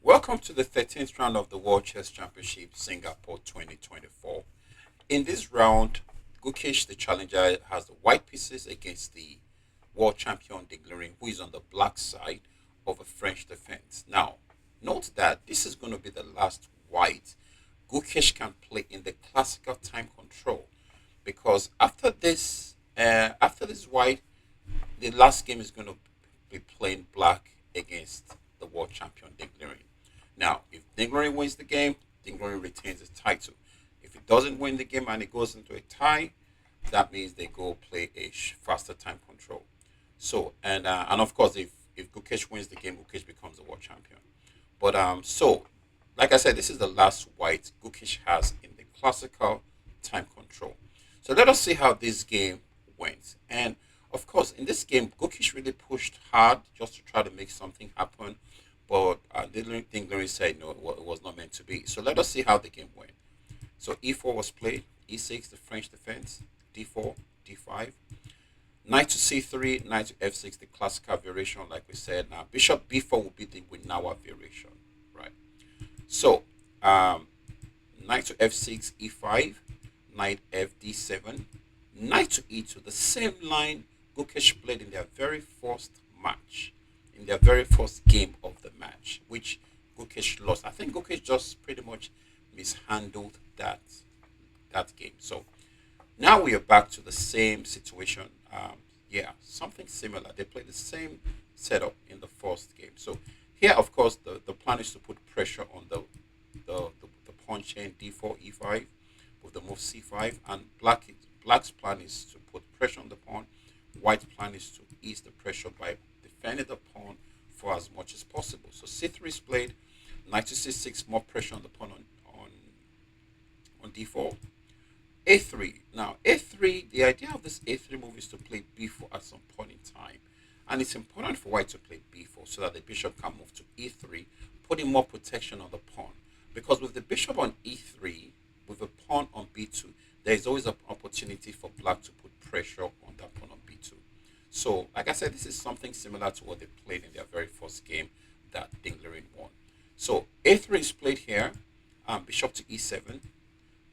Welcome to the 13th round of the World Chess Championship, Singapore 2024. In this round, Gukesh, the challenger, has the white pieces against the world champion Diglerin, who is on the black side of a French defense. Now, note that this is going to be the last white Gukesh can play in the classical time control, because after this white, the last game is going to be playing black against the world champion Diglerin. Now, if Dingley wins the game, Dingley retains his title. If he doesn't win the game and it goes into a tie, that means they go play a faster time control. And of course, if Gukesh wins the game, Gukesh becomes the world champion. But like I said, this is the last white Gukesh has in the classical time control. So let us see how this game went. And of course, in this game, Gukesh really pushed hard just to try to make something happen, but Dingley said no, it was not meant to be. So let us see how the game went. So e4 was played, e6, the French defense, d4, d5, knight to c3, knight to f6, the classical variation, like we said. Now, bishop b4 will be the Winawa variation, right? So, knight to f6, e5, knight f d7, knight to e2, the same line Gukesh played in their very first match, in their very first game of the match, which Gukesh lost. I think Gukesh just pretty much mishandled that game. So now we are back to the same situation. Yeah, something similar. They played the same setup in the first game. So here, of course, the plan is to put pressure on the pawn chain d4, e5 with the move c5, and black's plan is to put pressure on the pawn. White's plan is to ease the pressure by defending the pawn for as much as possible. So c3 is played, knight to c6, more pressure on the pawn on d4. a3. Now, a3, the idea of this a3 move is to play b4 at some point in time. And it's important for white to play b4 so that the bishop can move to e3, putting more protection on the pawn. Because with the bishop on e3, with the pawn on b2, there is always an opportunity for black to put pressure on that pawn on b2. So, like I said, this is something similar to what they played in their very first game that Dinglerin won. So, a3 is played here, bishop to e7,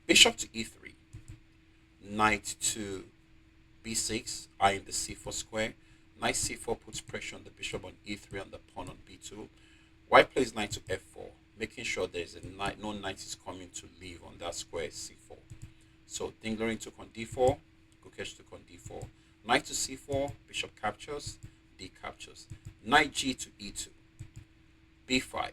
bishop to e3, knight to b6, eyeing the c4 square. Knight c4 puts pressure on the bishop on e3 and the pawn on b2. White plays knight to f4, making sure there is a knight, no knight is coming to leave on that square c4. So Dinglerin took on d4, Gukesh took on d4. Knight to c4, bishop captures, d captures. Knight g to e2, b5.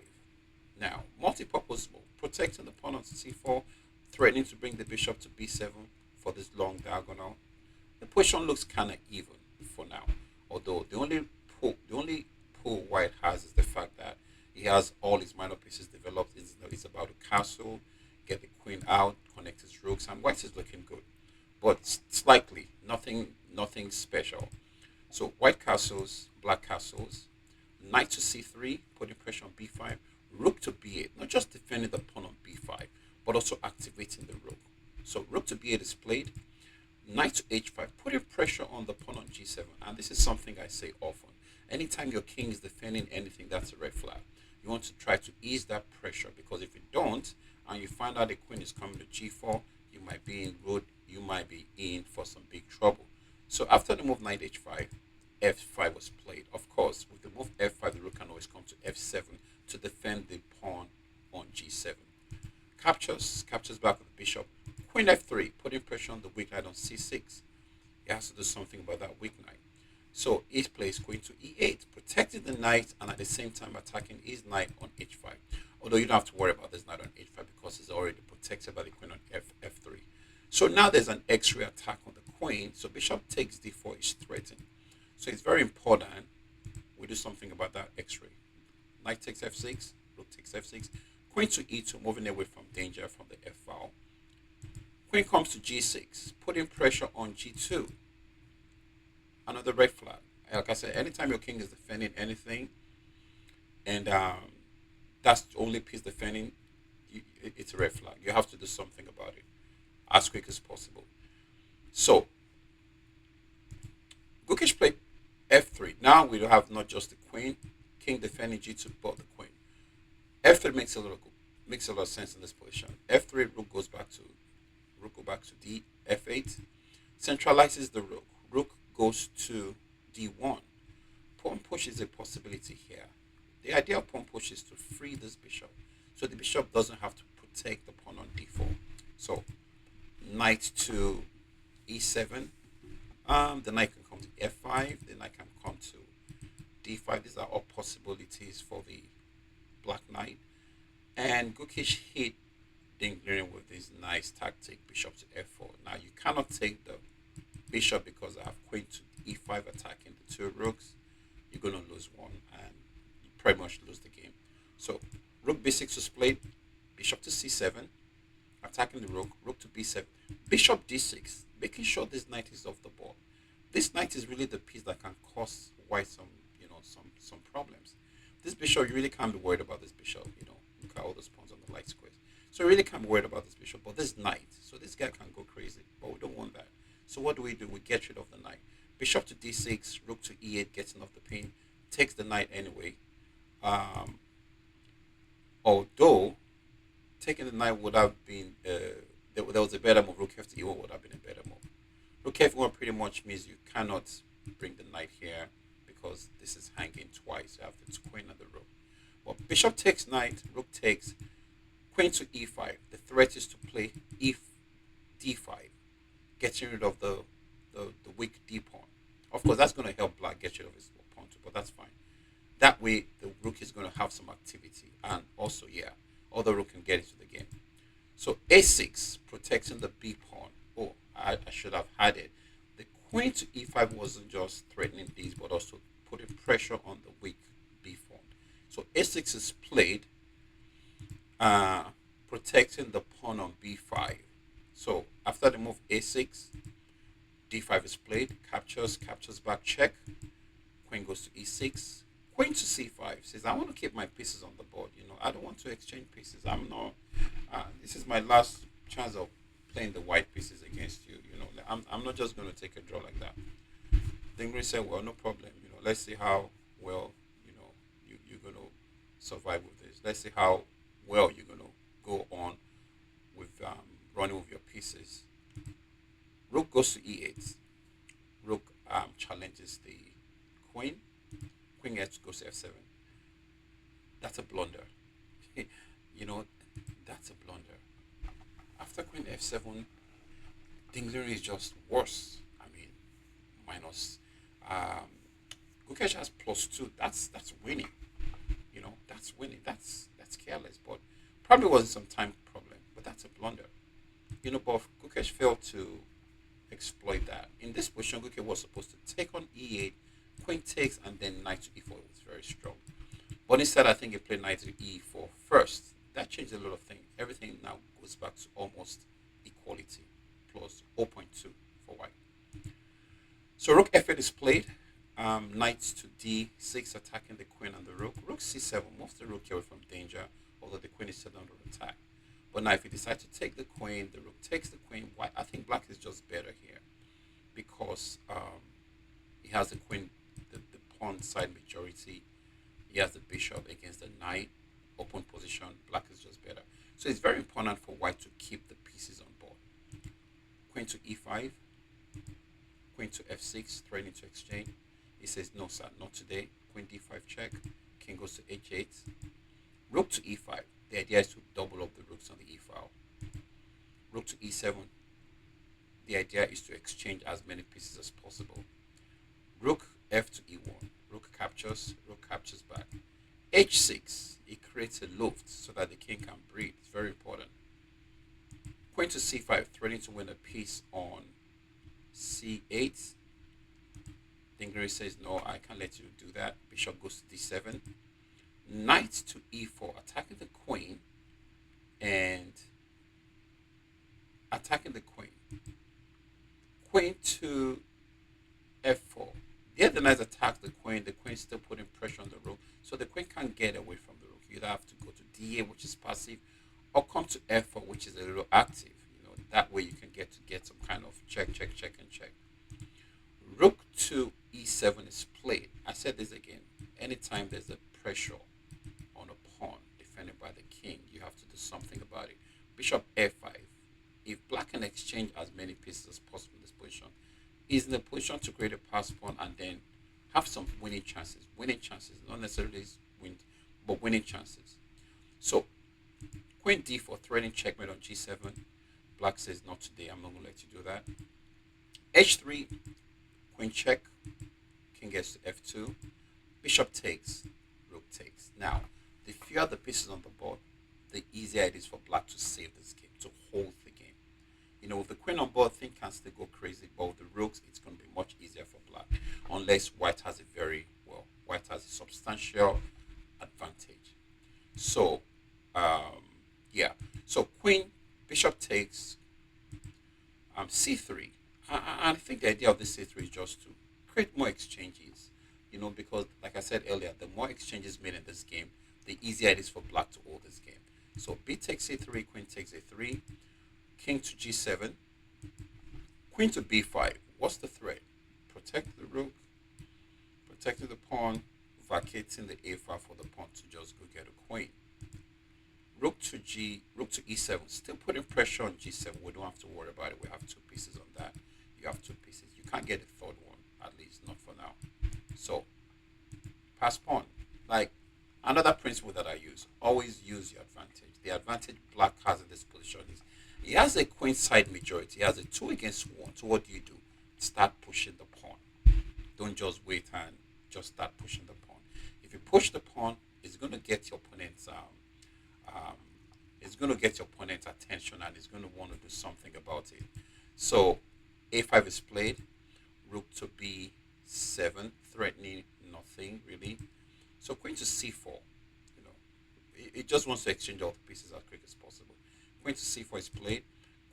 Now, multi-purpose move, protecting the pawn on c4, threatening to bring the bishop to b7 for this long diagonal. The position looks kind of even for now. Although the only pull white has is the fact that he has all his minor pieces developed. It's about to castle, get the queen out, connect his rooks, and white is looking good, but slightly nothing special. So white castles, black castles, knight to c3, putting pressure on b5, rook to b8, not just defending the pawn on b5, but also activating the rook. So rook to b8 is played, knight to h5, putting pressure on the pawn on g7, and this is something I say often. Anytime your king is defending anything, that's a red flag. You want to try to ease that pressure, because if you don't, and you find out the queen is coming to g4, you might be in for some big trouble. So after the move knight h5, f5 was played. Of course, with the move f5, the rook can always come to f7 to defend the pawn on g7. Captures back with the bishop. Queen f3, putting pressure on the weak knight on c6. He has to do something about that weak knight. So he plays queen to e8, protecting the knight and at the same time attacking his knight on h5. Although you don't have to worry about this knight on h5 because it's already protected by the queen on f3. So now there's an x-ray attack on the queen. So bishop takes d4 is threatened. So it's very important we do something about that x-ray. Knight takes f6, rook takes f6, queen to e2, moving away from danger from the f file. Queen comes to g6, putting pressure on g2. Another red flag. Like I said, anytime your king is defending anything, and that's the only piece defending, it's a red flag. You have to do something about it as quick as possible. So, Gukesh played f3. Now we have not just the queen, king defending g2, but the queen. F3 makes a lot of sense in this position. F3 rook go back to D. F8 centralizes the rook. Rook goes to D1. Pawn push is a possibility here. The idea of pawn push is to free this bishop, so the bishop doesn't have to protect the pawn on D4. So knight to E7. The knight can come to F5. The knight can come to D5. These are all possibilities for the black knight. And Gukesh hit Dinglering with this nice tactic, bishop to F4. Now you cannot take the bishop because I have queen to E5 attacking the two rooks. You're going to lose one and you pretty much lose the game. So rook B6 was played, bishop to C7, attacking the rook, rook to B7, bishop D6, making sure this knight is off the board. This knight is really the piece that can cause white some problems. This bishop, you really can't be worried about this bishop. Look at all those pawns on the light squares. So you really can't be worried about this bishop, but this knight. So this guy can go crazy, but we don't want that. So what do? We get rid of the knight. Bishop to D6, rook to E8, getting off the pin, takes the knight anyway. Although taking the knight would have been there was a better move. Rook F to E1 would have been a better move. Rook F1 pretty much means you cannot bring the knight here because this is hanging twice. You have the queen and the rook. But bishop takes knight, rook takes, queen to E5. The threat is to play D5, getting rid of the weak D pawn. Of course, that's going to help black get rid of his pawn too, but that's fine. That way, the rook is going to have some activity, and also, other rook can get into the game. So A6 protecting the B pawn. Oh, I should have had it. The queen to E5 wasn't just threatening these, but also putting pressure on the weak B pawn. So A6 is played, protecting the pawn on B5. So after the move A6, D5 is played, captures back, check. Queen goes to E6. Queen to C5 says, I want to keep my pieces on the board. I don't want to exchange pieces. This is my last chance of playing the white pieces against you. I'm not just going to take a draw like that. Dingri said, well, no problem. Let's see how well, you're going to survive with this. Let's see how well you're going to go on with running with your pieces. Rook goes to E8. Rook challenges the queen. Queen goes to F7. That's a blunder. That's a blunder. After queen F7, Dinglering is just worse. Minus. Gukesh has +2. That's winning. That's winning. That's careless, but probably wasn't some time problem. But that's a blunder. But Gukesh failed to exploit that. In this position, Gukesh was supposed to take on E8, queen takes, and then knight to E4. It was very strong. But instead, I think he played knight to E4 first. That changed a lot of things. Everything now goes back to almost equality, plus 0.2 for white. So rook F8 is played. Knight to D6, attacking the queen and the rook. Rook C7 moves the rook away from danger, although the queen is still under attack. But now if you decide to take the queen, the rook takes the queen. White, I think black is just better here because he has the queen, the pawn side majority. He has the bishop against the knight, open position. Black is just better. So it's very important for white to keep the pieces on board. Queen to E5, queen to F6, threatening to exchange. He says, no, sir, not today. Queen D5 check. King goes to H8. Rook to E5. The idea is to double up the rooks on the E file. Rook to E7. The idea is to exchange as many pieces as possible. Rook F to E1. Rook captures back. H6. It creates a loft so that the king can breathe. It's very important. Queen to C5, threatening to win a piece on C8. Dingley says, no, I can't let you do that. Bishop goes to D7. Knight to E4, attacking the queen and attacking the queen. Queen to F4. The other knights attack the queen still putting pressure on the rook, so the queen can't get away from the rook. You either have to go to D8, which is passive, or come to F4, which is a little active. That way you can get some kind of check, and check. Rook to E7 is played. I said this again. Anytime there's a pressure on a pawn defended by the something about it. Bishop f5. If black can exchange as many pieces as possible in this position, is in a position to create a pass pawn and then have some winning chances. Winning chances, not necessarily win, but winning chances. So queen d4 threatening checkmate on g7. Black says not today. I'm not gonna let you do that. h3, queen check, king gets to f2, bishop takes, rook takes. Now, the fewer the pieces on the board, the easier it is for black to save this game, to hold the game. With the queen on board, things can still go crazy, but with the rooks, it's going to be much easier for black, unless white has white has a substantial advantage. So, yeah. So queen, bishop takes, c3. I think the idea of this c3 is just to create more exchanges. Because like I said earlier, the more exchanges made in this game, the easier it is for black to hold this game. So b takes c3, queen takes a3, king to g7, queen to b5. What's the threat? Protect the rook, protecting the pawn, vacating the a file for the pawn to just go get a queen. Rook to e7, still putting pressure on g7. We don't have to worry about it. We have two pieces on that. You have two pieces. You can't get a third one, at least not for now. So pass pawn. Like another principle that I use, always use your advantage. The advantage black has in this position is he has a queen side majority. He has a 2 against 1. So what do? Start pushing the pawn. Don't just wait and just start pushing the pawn. If you push the pawn, it's going to get your opponent's attention, and it's going to want to do something about it. So a5 is played, rook to b7, threatening nothing really. So queen to c4, it just wants to exchange all the pieces as quick as possible. Queen to c4 is played,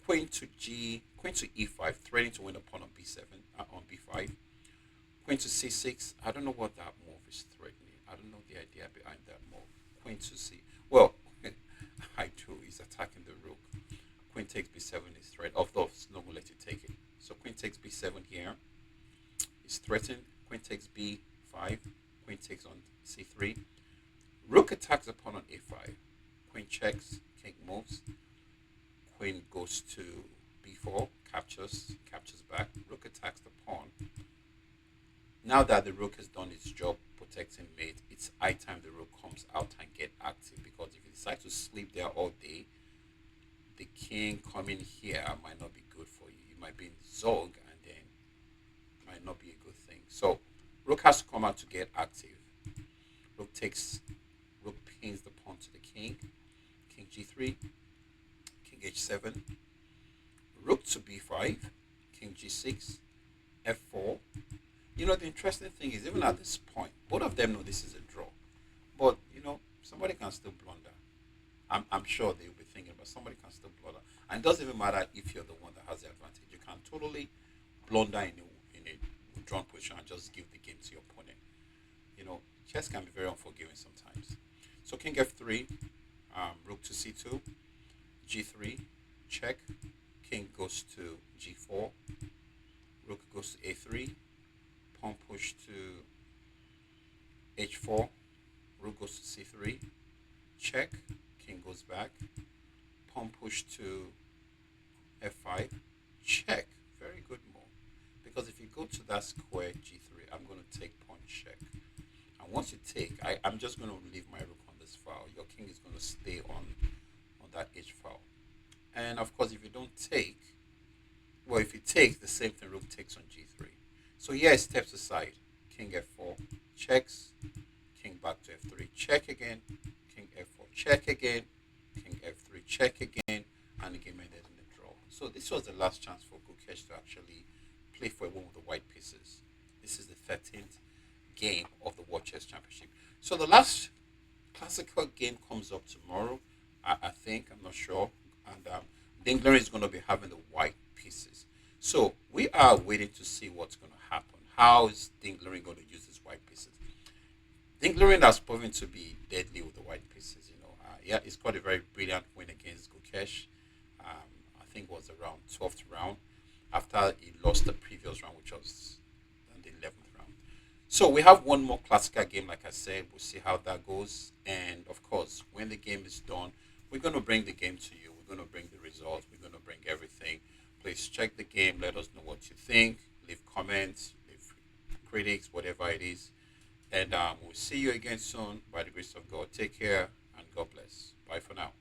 queen to e5, threatening to win the pawn on b7, on b5. Queen to c6, I don't know what that move is threatening. I don't know the idea behind that move. Queen to c, well, I do, he's attacking the rook. Queen takes b7 is threat, although it's not going to let you take it. So queen takes b7 here. It's threatened. Queen takes b5. Queen takes on c3. Rook attacks the pawn on a5. Queen checks. King moves. Queen goes to b4. Captures back. Rook attacks the pawn. Now that the rook has done its job protecting mate, it's high time the rook comes out and get active, because if you decide to sleep there all day, the king coming here might not be good for you. You might be in zog, and then it might not be a good thing. So rook has to come out to get active. Rook pins the pawn to the king. King g3, king h7, rook to b5, king g6, f4. The interesting thing is, even at this point, both of them know this is a draw. But, somebody can still blunder. I'm sure they'll be thinking, but somebody can still blunder. And it doesn't even matter if you're the one that has the advantage. You can totally blunder in a drawn position and just give the game to your opponent. Chess can be very unforgiving sometimes. So king f3, rook to c2, g3, check. King goes to g4, rook goes to a3, pawn push to h4, rook goes to c3, check, king goes back, pawn push to f5, check. Very good move. Because if you go to that square g3, I'm going to take pawn check. And once you take, I'm just going to leave my rook on this file. Your king is going to stay on that h file. And of course, if you don't take, well, if you take, the same thing, rook takes on g3. So here it steps aside. King f4, checks, king back to f3, check again, king f4, check again, king f3, check again, and the game ended in a draw. So this was the last chance for Gukesh to actually play for one of the white pieces. This is the 13th game of the World Chess Championship. So the last classical game comes up tomorrow, I think, I'm not sure, and Dingler is going to be having the white pieces. So we are waiting to see what's going to happen. How is Dingler going to use his white pieces? Dingler has proven to be deadly with the white pieces. Yeah, he's got a very brilliant win against Gukesh. I think it was around 12th round, after he lost the previous round, which was the 11th round. So we have one more classical game, like I said. We'll see how that goes. And of course, when the game is done, we're going to bring the game to you. We're going to bring the results. We're going to bring everything. Please check the game. Let us know what you think. Leave comments, leave critics, whatever it is. And we'll see you again soon by the grace of God. Take care and God bless. Bye for now.